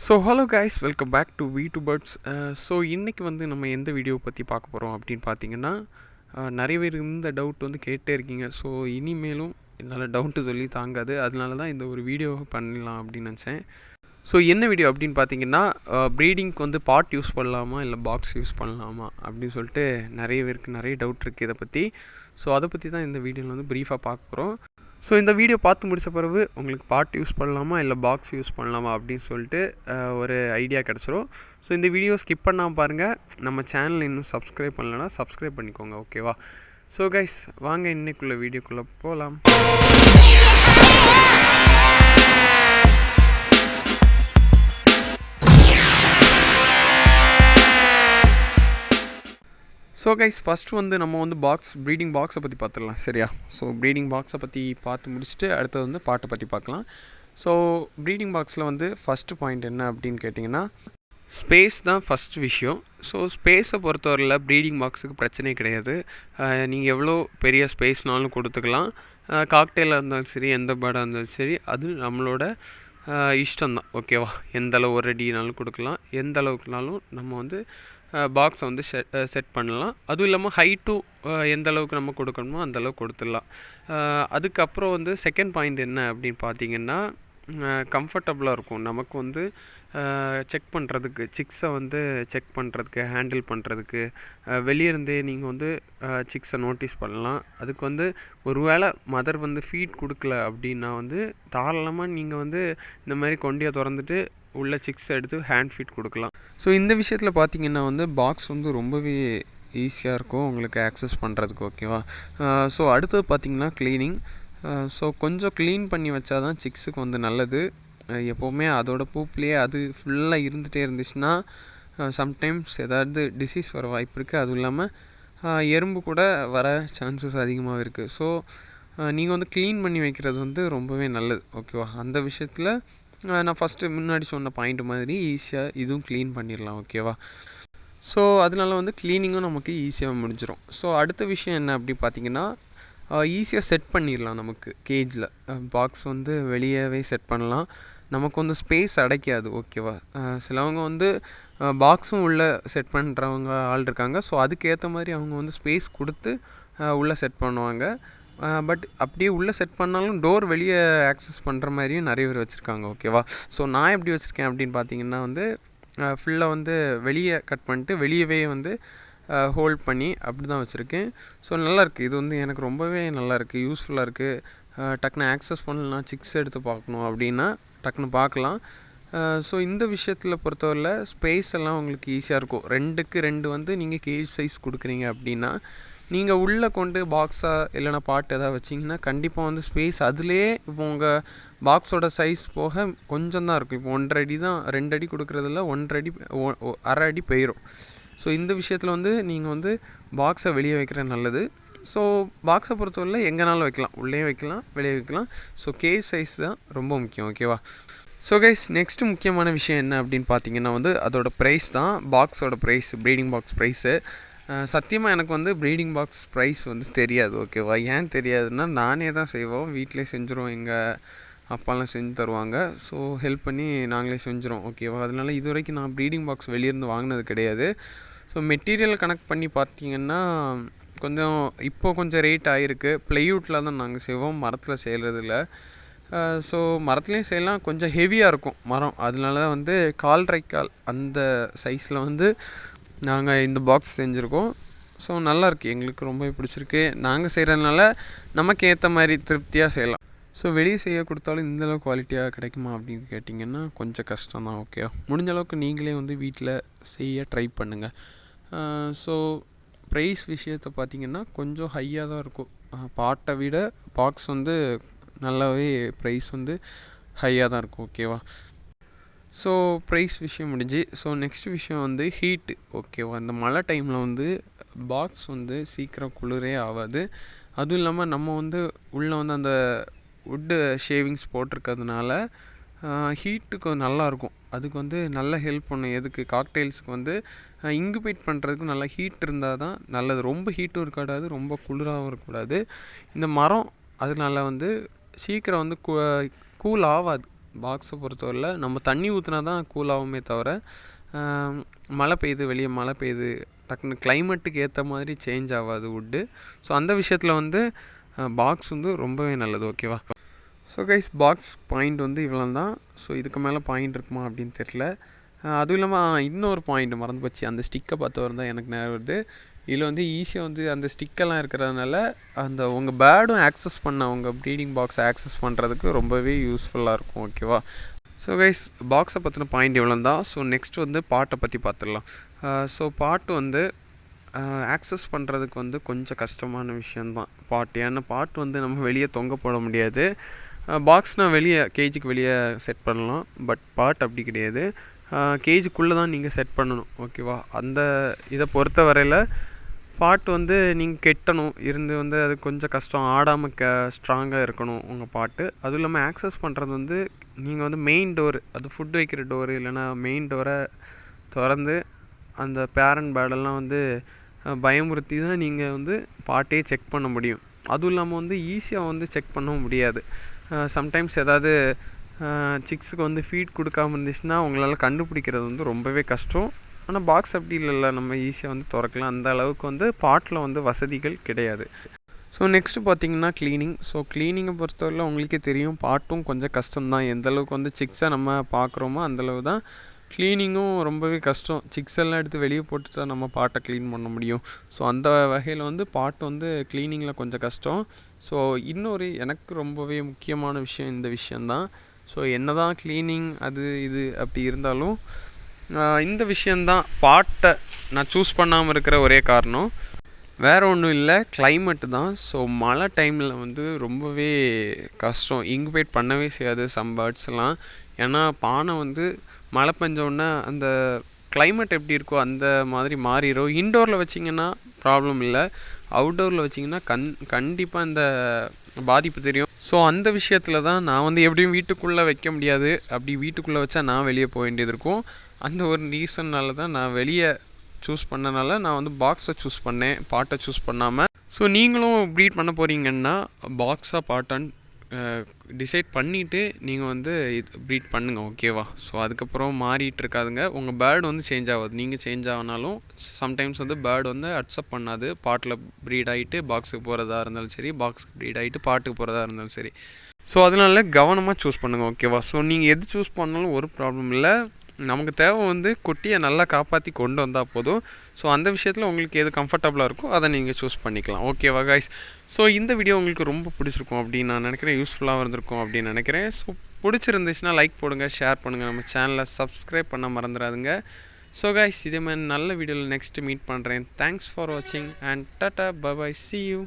So hello guys, welcome back to we two birds. So இன்றைக்கி வந்து நம்ம எந்த வீடியோ பற்றி பார்க்க போகிறோம் அப்படின்னு பார்த்தீங்கன்னா, நிறைய பேர் இந்த டவுட் வந்து கேட்டே இருக்கீங்க. ஸோ இனிமேலும் என்னால் டவுட்டு சொல்லி தாங்காது, அதனால தான் இந்த ஒரு வீடியோ பண்ணலாம் அப்படின்னு நினச்சேன். ஸோ என்ன வீடியோ அப்படின்னு பார்த்தீங்கன்னா, ப்ரீடிங்க்கு வந்து பாட் யூஸ் பண்ணலாமா இல்லை பாக்ஸ் யூஸ் பண்ணலாமா அப்படின்னு சொல்லிட்டு நிறைய பேருக்கு நிறைய டவுட் இருக்குது இதை பற்றி. ஸோ அதை பற்றி தான் இந்த வீடியோவில் வந்து ப்ரீஃபாக பார்க்க போகிறோம். ஸோ இந்த வீடியோ பார்த்து முடித்த பிறகு உங்களுக்கு பாட் யூஸ் பண்ணலாமா இல்லை பாக்ஸ் யூஸ் பண்ணலாமா அப்படின்னு சொல்லிட்டு ஒரு ஐடியா கிடச்சிரும். ஸோ இந்த வீடியோ ஸ்கிப் பண்ணாமல் பாருங்கள். நம்ம சேனல் இன்னும் சப்ஸ்கிரைப் பண்ணலன்னா சப்ஸ்கிரைப் பண்ணிக்கோங்க, ஓகேவா? ஸோ கைஸ், வாங்க இன்னைக்குள்ள வீடியோக்குள்ளே போகலாம். ஸோ கைஸ், ஃபஸ்ட்டு வந்து நம்ம வந்து ப்ரீடிங் பாக்ஸை பற்றி பார்த்துடலாம், சரியா? ஸோ ப்ரீடிங் பாக்ஸை பற்றி பார்த்து முடிச்சுட்டு அடுத்தது வந்து பாட்டை பற்றி பார்க்கலாம். ஸோ ப்ரீடிங் பாக்ஸில் வந்து ஃபஸ்ட்டு பாயிண்ட் என்ன அப்படின்னு கேட்டிங்கன்னா, ஸ்பேஸ் தான் ஃபஸ்ட்டு விஷயம். ஸோ ஸ்பேஸை பொறுத்தவரையில் ப்ரீடிங் பாக்ஸுக்கு பிரச்சனையே கிடையாது. நீங்கள் எவ்வளோ பெரிய ஸ்பேஸ்னாலும் கொடுத்துக்கலாம். காக்டெயிலாக இருந்தாலும் சரி, எந்த பேர்டாக இருந்தாலும் சரி, அது நம்மளோட இஷ்டம்தான், ஓகேவா? எந்த அளவு ஒரு அடினாலும் கொடுக்கலாம், எந்த அளவுக்குனாலும் நம்ம வந்து பாக்ஸை வந்து செட் பண்ணலாம். அதுவும் இல்லாமல் ஹைட்டும் எந்த அளவுக்கு நம்ம கொடுக்கணுமோ அந்தளவுக்கு கொடுத்துடலாம். அதுக்கப்புறம் வந்து செகண்ட் பாயிண்ட் என்ன அப்படின்னு பார்த்தீங்கன்னா, கம்ஃபர்டபுளாக இருக்கும் நமக்கு வந்து செக் பண்ணுறதுக்கு, சிக்ஸை வந்து செக் பண்ணுறதுக்கு, ஹேண்டில் பண்ணுறதுக்கு. வெளியிருந்தே நீங்கள் வந்து சிக்ஸை நோட்டீஸ் பண்ணலாம். அதுக்கு வந்து ஒரு வேளை மதர் வந்து ஃபீட் கொடுக்கல அப்படின்னா வந்து தாராளமாக நீங்கள் வந்து இந்த மாதிரி கொண்டியை திறந்துட்டு உள்ள சிக்ஸ் எடுத்து ஹேண்ட் ஃபீட் கொடுக்கலாம். ஸோ இந்த விஷயத்தில் பார்த்தீங்கன்னா வந்து பாக்ஸ் வந்து ரொம்பவே ஈஸியாக இருக்கும் உங்களுக்கு ஆக்சஸ் பண்ணுறதுக்கு, ஓகேவா? ஸோ அடுத்தது பார்த்திங்கன்னா க்ளீனிங். ஸோ கொஞ்சம் க்ளீன் பண்ணி வச்சா தான் சிக்ஸுக்கு வந்து நல்லது. எப்போவுமே அதோட பூப்லேயே அது ஃபுல்லாக இருந்துகிட்டே இருந்துச்சுன்னா சம்டைம்ஸ் ஏதாவது டிசீஸ் வர வாய்ப்பு இருக்குது. அதுவும் இல்லாமல் எறும்பு கூட வர சான்சஸ் அதிகமாக இருக்குது. ஸோ நீங்கள் வந்து க்ளீன் பண்ணி வைக்கிறது வந்து ரொம்பவே நல்லது, ஓகேவா? அந்த விஷயத்தில் நான் ஃபஸ்ட்டு முன்னாடி சொன்ன பாயிண்ட் மாதிரி ஈஸியாக இதுவும் க்ளீன் பண்ணிடலாம், ஓகேவா? ஸோ அதனால வந்து க்ளீனிங்கும் நமக்கு ஈஸியாக முடிஞ்சிடும். ஸோ அடுத்த விஷயம் என்ன அப்படி பார்த்திங்கன்னா, ஈஸியாக செட் பண்ணிடலாம். நமக்கு கேஜில் பாக்ஸ் வந்து வெளியவே செட் பண்ணலாம். நமக்கு வந்து ஸ்பேஸ் அடைக்காது, ஓகேவா? சிலவங்க வந்து பாக்ஸும் உள்ளே செட் பண்ணுறவங்க ஆள் இருக்காங்க. ஸோ அதுக்கேற்ற மாதிரி அவங்க வந்து ஸ்பேஸ் கொடுத்து உள்ளே செட் பண்ணுவாங்க. பட் அப்படியே உள்ளே செட் பண்ணாலும் டோர் வெளியே ஆக்சஸ் பண்ணுற மாதிரியும் நிறைய பேர் வச்சுருக்காங்க, ஓகேவா? ஸோ நான் எப்படி வச்சுருக்கேன் அப்படின்னு பார்த்தீங்கன்னா வந்து ஃபுல்லாக வந்து வெளியே கட் பண்ணிட்டு வெளியவே வந்து ஹோல்ட் பண்ணி அப்படி தான் வச்சுருக்கேன். ஸோ நல்லாயிருக்கு. இது வந்து எனக்கு ரொம்பவே நல்லாயிருக்கு, யூஸ்ஃபுல்லாக இருக்குது. டக்குன்னு ஆக்சஸ் பண்ணலாம், சிக்ஸ் எடுத்து பார்க்கணும் அப்படின்னா டக்குன்னு பார்க்கலாம். ஸோ இந்த விஷயத்தில் பொறுத்தவரையில் ஸ்பேஸ் எல்லாம் உங்களுக்கு ஈஸியாக இருக்கும். 2க்கு 2 வந்து நீங்கள் கேஜ் சைஸ் கொடுக்குறீங்க அப்படின்னா நீங்கள் உள்ளே கொண்டு பாக்ஸாக இல்லைனா பாட் எதாவது வச்சிங்கன்னா கண்டிப்பாக வந்து ஸ்பேஸ் அதுலேயே இப்போ உங்கள் பாக்ஸோட சைஸ் போக கொஞ்சம் தான் இருக்கும். இப்போ 1.5 அடி தான், 2 அடி கொடுக்குறதில்ல, 1.5 அடி, 1/2 அடி போயிடும். ஸோ இந்த விஷயத்தில் வந்து நீங்கள் வந்து பாக்ஸை வெளியே வைக்கிற நல்லது. ஸோ பாக்ஸை பொறுத்தவரையில் எங்கேனாலும் வைக்கலாம், உள்ளே வைக்கலாம், வெளியே வைக்கலாம். ஸோ கேஜ் சைஸ் தான் ரொம்ப முக்கியம், ஓகேவா? ஸோ கைஸ், நெக்ஸ்ட்டு முக்கியமான விஷயம் என்ன அப்படின்னு பார்த்தீங்கன்னா வந்து அதோட ப்ரைஸ் தான். பாக்ஸோட ப்ரைஸ், ப்ரீடிங் பாக்ஸ் ப்ரைஸு. சத்தியமாக எனக்கு வந்து ப்ரீடிங் பாக்ஸ் ப்ரைஸ் வந்து தெரியாது, ஓகேவா? ஏன் தெரியாதுன்னா நானே தான் செய்வோம், வீட்டிலே செஞ்சுருவோம். எங்கள் அப்பாலாம் செஞ்சு தருவாங்க. ஸோ ஹெல்ப் பண்ணி நாங்களே செஞ்சுருவோம், ஓகேவா? அதனால இது வரைக்கும் நான் ப்ரீடிங் பாக்ஸ் வெளியிருந்து வாங்கினது கிடையாது. ஸோ மெட்டீரியல் கனெக்ட் பண்ணி பார்த்தீங்கன்னா கொஞ்சம் ரேட் ஆகிருக்கு. ப்ளைவுட்டில் தான் நாங்கள் செய்வோம், மரத்தில் செய்கிறதில்ல. ஸோ மரத்துலேயும் செய்யலாம், கொஞ்சம் ஹெவியாக இருக்கும் மரம். அதனால வந்து 1/4 அந்த சைஸில் வந்து நாங்கள் இந்த பாக்ஸ் செஞ்சுருக்கோம். ஸோ நல்லாயிருக்கு, எங்களுக்கு ரொம்ப பிடிச்சிருக்கு. நாங்கள் செய்கிறதுனால நமக்கு ஏற்ற மாதிரி திருப்தியாக செய்யலாம். ஸோ வெளியே செய்ய கொடுத்தாலும் இந்தளவு குவாலிட்டியாக கிடைக்குமா அப்படின்னு கேட்டிங்கன்னா கொஞ்சம் கஷ்டம் தான், ஓகே? முடிஞ்ச அளவுக்கு நீங்களே வந்து வீட்டில் செய்ய ட்ரை பண்ணுங்கள். ஸோ ப்ரைஸ் விஷயத்தை பார்த்திங்கன்னா கொஞ்சம் ஹையாக தான் இருக்கும். பாட்டை விட பாக்ஸ் வந்து நல்லாவே ப்ரைஸ் வந்து ஹையாக தான் இருக்கும், ஓகேவா? ஸோ ப்ரைஸ் விஷயம் முடிஞ்சு. ஸோ நெக்ஸ்ட் விஷயம் வந்து ஹீட்டு, ஓகேவா? இந்த மழை டைமில் வந்து பாக்ஸ் வந்து சீக்கிரம் குளிரே ஆகாது. அதுவும் இல்லாமல் நம்ம வந்து உள்ளே வந்து அந்த வுட்டு ஷேவிங்ஸ் போட்டிருக்கிறதுனால ஹீட்டுக்கு நல்லாயிருக்கும். அதுக்கு வந்து நல்ல ஹெல்ப் பண்ணும். எதுக்கு? காக்டெயில்ஸுக்கு வந்து இன்குபேட் பண்ணுறதுக்கு நல்லா ஹீட் இருந்தால் தான் நல்லது. ரொம்ப ஹீட்டும் இருக்கக்கூடாது, ரொம்ப குளிராகவும் இருக்கக்கூடாது. இந்த மரம் அதனால வந்து சீக்கிரம் வந்து கூல் ஆகாது. பாக்ஸை பொறுத்தவரையில் நம்ம தண்ணி ஊற்றினா தான் கூலாகுமே தவிர, மழை பெய்யுது, வெளியே மழை பெய்யுது, டக்குன்னு கிளைமேட்டுக்கு ஏற்ற மாதிரி சேஞ்ச் ஆகாது வுட்டு. ஸோ அந்த விஷயத்தில் வந்து பாக்ஸ் வந்து ரொம்பவே நல்லது. ஓகேவா? ஸோ கைஸ், பாக்ஸ் பாயிண்ட் வந்து இவ்வளோ தான். ஸோ இதுக்கு மேலே பாயிண்ட் இருக்குமா அப்படின்னு தெரில. அதுவும் இல்லாமல் இன்னொரு பாயிண்ட் மறந்து போச்சு. அந்த ஸ்டிக்கை பார்த்து வரதான் எனக்கு நேரம் வருது. இதில் வந்து ஈஸியாக வந்து அந்த ஸ்டிக்கெல்லாம் இருக்கிறதுனால அந்த உங்கள் பேர்டும் ஆக்சஸ் பண்ண உங்கள் ப்ரீடிங் பாக்ஸை ஆக்சஸ் பண்ணுறதுக்கு ரொம்பவே யூஸ்ஃபுல்லாக இருக்கும். ஓகேவா? ஸோ கைஸ், பாக்ஸை பற்றின பாயிண்ட் இவ்வளோ தான். ஸோ நெக்ஸ்ட் வந்து பாட்டை பற்றி பார்த்துடலாம். ஸோ பாட்டு வந்து ஆக்சஸ் பண்ணுறதுக்கு வந்து கொஞ்சம் கஷ்டமான விஷயந்தான் பாட்டு. ஏன்னா பாட்டு வந்து நம்ம வெளியே தொங்க போட முடியாது. பாக்ஸ்னால் வெளியே கேஜுக்கு வெளியே செட் பண்ணலாம். பட் பாட் அப்படி கிடையாது. கேஜுக்குள்ளே தான் நீங்கள் செட் பண்ணணும். ஓகேவா? அந்த இதை பொறுத்த வரையில் பாட்டு வந்து நீங்கள் கெட்டணும் இருந்து வந்து அது கொஞ்சம் கஷ்டம். ஆடாமல் ஸ்ட்ராங்காக இருக்கணும் உங்கள் பாட்டு. அதுவும் இல்லாமல் ஆக்சஸ் பண்ணுறது வந்து நீங்கள் வந்து மெயின் டோரு, அது ஃபுட் வைக்கிற டோரு இல்லைனா மெயின் டோரை திறந்து அந்த பேரண்ட் பேர்டெல்லாம் வந்து பயமுறுத்தி தான் நீங்கள் வந்து பாட்டே செக் பண்ண முடியும். அதுவும் இல்லாமல் வந்து ஈஸியாக வந்து செக் பண்ண முடியாது. சம்டைம்ஸ் ஏதாவது சிக்ஸுக்கு வந்து ஃபீட் கொடுக்காமல் இருந்துச்சுன்னா உங்களால் கண்டுபிடிக்கிறது வந்து ரொம்பவே கஷ்டம். ஆனால் பாக்ஸ் அப்படி இல்லைல்ல, நம்ம ஈஸியாக வந்து திறக்கலாம். அந்த அளவுக்கு வந்து பாட்டில் வந்து வசதிகள் கிடையாது. ஸோ நெக்ஸ்ட்டு பார்த்திங்கன்னா க்ளீனிங். ஸோ க்ளீனிங்கை பொறுத்தவரையில் உங்களுக்கே தெரியும், பாட்டும் கொஞ்சம் கஷ்டம்தான். எந்தளவுக்கு வந்து சிக்ஸை நம்ம பார்க்குறோமோ அந்தளவு தான் க்ளீனிங்கும் ரொம்பவே கஷ்டம். சிக்ஸ் எல்லாம் எடுத்து வெளியே போட்டுட்டா நம்ம பாட்டை க்ளீன் பண்ண முடியும். ஸோ அந்த வகையில் வந்து பாட்டு வந்து க்ளீனிங்கில் கொஞ்சம் கஷ்டம். ஸோ இன்னொரு எனக்கு ரொம்பவே முக்கியமான விஷயம் இந்த விஷயந்தான். ஸோ என்ன தான் க்ளீனிங் அது இது அப்படி இருந்தாலும் இந்த விஷயந்தான் பாட்டை நான் சூஸ் பண்ணாமல் இருக்கிற ஒரே காரணம். வேறு ஒன்றும் இல்லை, கிளைமேட்டு தான். ஸோ மழை டைமில் வந்து ரொம்பவே கஷ்டம். இன்குபேட் பண்ணவே செய்யாது சம் பேர்ட்ஸ் எல்லாம். ஏன்னா பானை வந்து மழை பெஞ்சோடனே அந்த கிளைமேட் எப்படி இருக்கோ அந்த மாதிரி மாறிடும். இன்டோரில் வச்சிங்கன்னா ப்ராப்ளம் இல்லை, அவுட்டோரில் வச்சிங்கன்னா கண்டிப்பாக இந்த பாதிப்பு தெரியும். ஸோ அந்த விஷயத்தில் தான் நான் வந்து எப்படியும் வீட்டுக்குள்ளே வைக்க முடியாது. அப்படி வீட்டுக்குள்ளே வச்சா நான் வெளியே போக வேண்டியது இருக்கும். அந்த ஒரு ரீசன்னால தான் நான் வெளியே சூஸ் பண்ணனால நான் வந்து பாக்ஸை சூஸ் பண்ணேன், பாட்டை சூஸ் பண்ணாமல். ஸோ நீங்களும் ப்ரீட் பண்ண போகிறீங்கன்னா பாக்ஸாக பாட்டான்னு டிசைட் பண்ணிவிட்டு நீங்கள் வந்து இது ப்ரீட் பண்ணுங்கள். ஓகேவா? ஸோ அதுக்கப்புறம் மாறிட்டு இருக்காதுங்க. உங்கள் பேர்டு வந்து சேஞ்ச் ஆகாது. நீங்கள் சேஞ்ச் ஆகினாலும் சம்டைம்ஸ் வந்து பேர்டு வந்து அக்செப்ட் பண்ணாது. பாட்டில் ப்ரீட் ஆகிட்டு பாக்ஸுக்கு போகிறதா இருந்தாலும் சரி, பாக்ஸுக்கு ப்ரீட் ஆகிட்டு பாட்டுக்கு போகிறதா இருந்தாலும் சரி. ஸோ அதனால கவனமாக சூஸ் பண்ணுங்கள். ஓகேவா? ஸோ நீங்கள் எது சூஸ் பண்ணாலும் ஒரு ப்ராப்ளம் இல்லை. நமக்கு தேவை வந்து குட்டியை நல்லா காப்பாற்றி கொண்டு வந்தால் போதும். ஸோ அந்த விஷயத்தில் உங்களுக்கு எது கம்ஃபர்டபுளாக இருக்கோ அதை நீங்கள் சூஸ் பண்ணிக்கலாம். ஓகேவா கைஸ்? ஸோ இந்த வீடியோ உங்களுக்கு ரொம்ப பிடிச்சிருக்கும் அப்படின்னு நான் நினைக்கிறேன். யூஸ்ஃபுல்லாக இருந்திருக்கும் அப்படின்னு நினைக்கிறேன். ஸோ பிடிச்சிருந்துச்சுன்னா லைக் போடுங்க, ஷேர் பண்ணுங்கள், நம்ம சேனலை சப்ஸ்கிரைப் பண்ண மறந்துடாதுங்க. ஸோ கைஸ், இதே மாதிரி நல்ல வீடியோவில் நெக்ஸ்ட்டு மீட் பண்ணுறேன். தேங்க்ஸ் ஃபார் வாட்சிங் அண்ட் டாட்டா, பை பை, see you.